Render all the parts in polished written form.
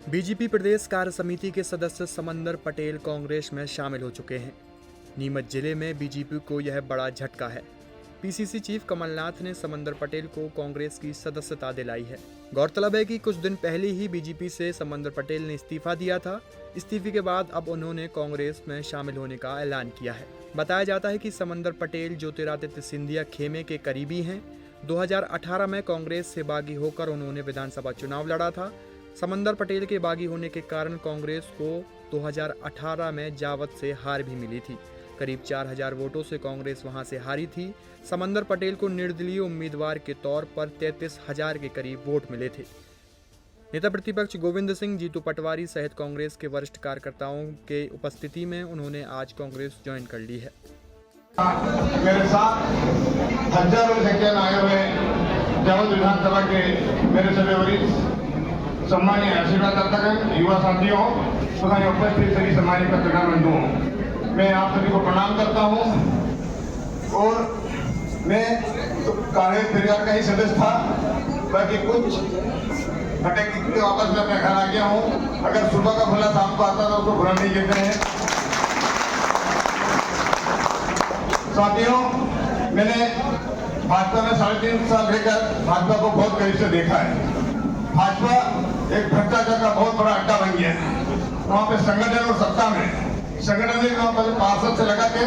BJP प्रदेश कार्य समिति के सदस्य समंदर पटेल कांग्रेस में शामिल हो चुके हैं। नीमच जिले में बीजेपी को यह बड़ा झटका है। पीसीसी चीफ कमलनाथ ने समंदर पटेल को कांग्रेस की सदस्यता दिलाई है। गौरतलब है कि कुछ दिन पहले ही बीजेपी से समंदर पटेल ने इस्तीफा दिया था। इस्तीफे के बाद अब उन्होंने कांग्रेस में शामिल होने का ऐलान किया है। बताया जाता है कि समंदर पटेल ज्योतिरादित्य सिंधिया खेमे के करीबी हैं। 2018 में कांग्रेस से बागी होकर उन्होंने विधानसभा चुनाव लड़ा था। समंदर पटेल के बागी होने के कारण कांग्रेस को 2018 में जावत से हार भी मिली थी। करीब 4000 वोटों से कांग्रेस वहां से हारी थी। समंदर पटेल को निर्दलीय उम्मीदवार के तौर पर 33,000 के करीब वोट मिले थे। नेता प्रतिपक्ष गोविंद सिंह, जीतू पटवारी सहित कांग्रेस के वरिष्ठ कार्यकर्ताओं के उपस्थिति में उन्होंने आज कांग्रेस ज्वाइन कर ली है। मेरे साथ हजारों की संख्या में आए हुए जावत विधानसभा के मेरे सभी वरिष्ठ सम्मानीय आशीर्वादकर्ता, युवा साथियों तथा उपस्थित सभी सम्मानित पत्रकार बंधुओं, मैं आप सभी को प्रणाम करता हूं। और मैं कांग्रेस परिवार का ही सदस्य था, बाकी कुछ भटक के वापस मैं अपने घर आ गया हूं। अगर सुबह का भला शाम को आता था उसको बुरा नहीं कहते हैं। साथियों, मैंने भाजपा में 3.5 साल रहकर भाजपा को बहुत करीब से देखा है। भाजपा एक भ्रष्टाचार का बहुत बड़ा अड्डा बन गया है। वहाँ पे संगठन और सत्ता में संगठन में वहाँ पर पार्षद से लगा के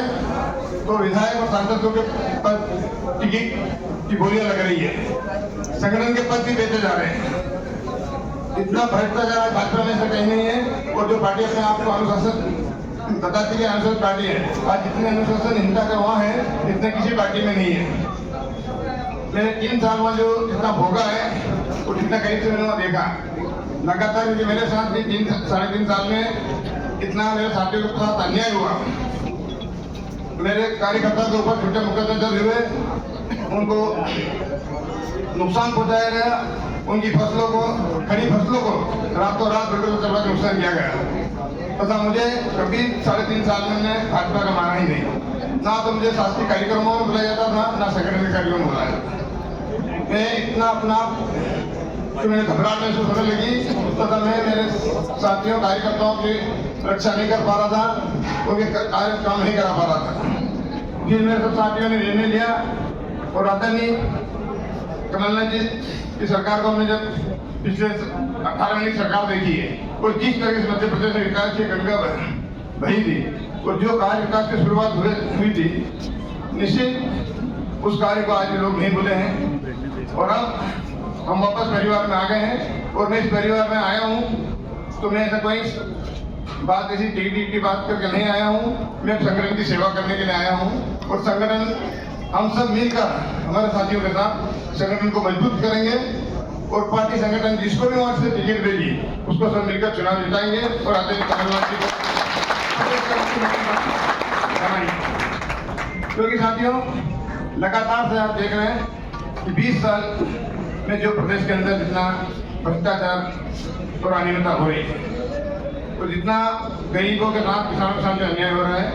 तो विधायक और सांसदों के पद टिकट की बोलियां लग रही है। संगठन के पद भी बेचे जा रहे हैं। इतना भ्रष्टाचार आज भाजपा में से कहीं नहीं है। और जो पार्टी अपने आप को अनुशासन बताती है, अनुशासित पार्टी है, आज जितने अनुशासनहीनता का वहाँ है इतने किसी पार्टी में नहीं है। मैंने 3 साल में जो जितना भोगा है और जितना करीब से मैंने वहाँ देखा, लगातार मेरे साथ भी 3-3.5 साल में इतना मेरे साथियों के साथ अन्याय हुआ। मेरे कार्यकर्ता के ऊपर छोटे मुकदमे दर्ज हुए, उनको नुकसान पहुंचाया गया, उनकी फसलों को, खड़ी फसलों को रातों रात बिल्कुल चलवा के नुकसान किया गया। तथा मुझे कभी 3.5 साल में मैंने भाजपा का माना ही नहीं। ना तो मुझे शासकीय कार्यक्रमों में बुलाया जाता था, ना संगठन कार्यक्रम में बुलाया। मैं इतना अपना तो मैंने घबराहट महसूस होने लगी, तथा मैं मेरे साथियों कार्यकर्ताओं की रक्षा नहीं कर पा रहा था, उनके कार्य काम नहीं करा पा रहा था। फिर मेरे सब साथियों ने निर्णय लिया और आदरणीय कमलनाथ जी की सरकार को हमने जब पिछले 18 महीने सरकार देखी है और जिस तरह से मध्य प्रदेश में विकास की गंगा बही थी और जो कार्य विकास की शुरुआत हुई थी, निश्चित उस कार्य को आज लोग नहीं भूले हैं। और अब हम वापस परिवार में आ गए हैं और मैं इस परिवार में आया हूँ तो मैं ऐसा कोई बात ऐसी टिकट की बात करके नहीं आया हूँ। मैं संगठन की सेवा करने के लिए आया हूँ और संगठन हम सब मिलकर हमारे साथियों के साथ संगठन को मजबूत करेंगे और पार्टी संगठन जिसको भी वहां से टिकट देगी उसको सब मिलकर चुनाव जिताएंगे और आदरणीय कमलनाथ जी को। क्योंकि साथियों, लगातार से आप देख रहे हैं कि 20 साल में जो प्रदेश के अंदर जितना भ्रष्टाचार और अनियमितता हो रही है, तो जितना गरीबों के साथ, किसानों के साथ जो अन्याय हो रहा है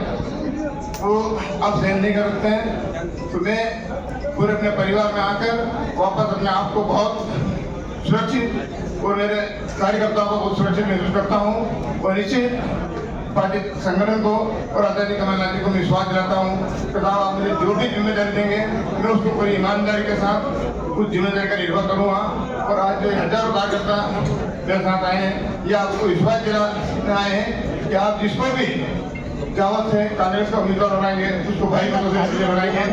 वो अब सहन नहीं कर सकते हैं। तो मैं पूरे अपने परिवार में आकर वापस अपने आप को बहुत सुरक्षित और मेरे कार्यकर्ताओं को बहुत सुरक्षित महसूस करता हूँ और निश्चित पार्टी संगठन को और आदरणीय कमलनाथ जी को विश्वास दिलाता हूँ कि साहब आप मुझे जो भी जिम्मेदारी देंगे मैं उसको पूरी ईमानदारी के साथ उस जिम्मेदारी का निर्वाह करूँगा। और आज जो हजारों कार्यकर्ता मेरे साथ आए हैं, ये आपको विश्वास दिलाने आए हैं कि आप जिसको भी जावत से कांग्रेस का उम्मीदवार बनाएंगे उसको भाई बंधु से बनाएंगे।